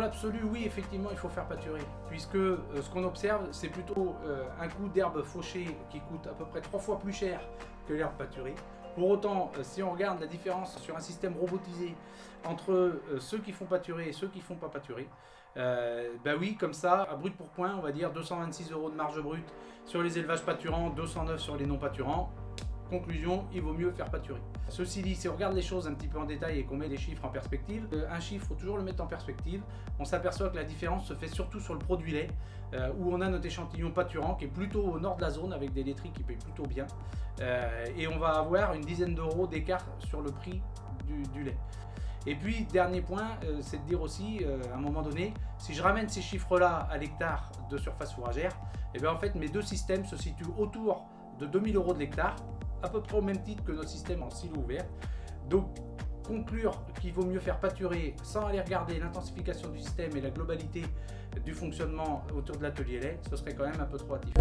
absolu, oui, effectivement, il faut faire pâturer. Puisque ce qu'on observe, c'est plutôt un coup d'herbe fauchée qui coûte à peu près 3 fois plus cher que l'herbe pâturée. Pour autant, si on regarde la différence sur un système robotisé entre ceux qui font pâturer et ceux qui ne font pas pâturer, bah oui, comme ça, à brut pour point, on va dire 226 € de marge brute sur les élevages pâturants, 209 sur les non pâturants. Conclusion, il vaut mieux faire pâturer. Ceci dit, si on regarde les choses un petit peu en détail et qu'on met les chiffres en perspective, un chiffre, il faut toujours le mettre en perspective. On s'aperçoit que la différence se fait surtout sur le produit lait, où on a notre échantillon pâturant qui est plutôt au nord de la zone avec des laiteries qui payent plutôt bien. Et on va avoir une dizaine d'euros d'écart sur le prix du lait. Et puis, dernier point, c'est de dire aussi, à un moment donné, si je ramène ces chiffres-là à l'hectare de surface fourragère, et bien en fait, mes deux systèmes se situent autour de 2000 € de l'hectare, à peu près au même titre que notre système en silo ouvert. Donc, conclure qu'il vaut mieux faire pâturer sans aller regarder l'intensification du système et la globalité du fonctionnement autour de l'atelier lait, ce serait quand même un peu trop hâtif.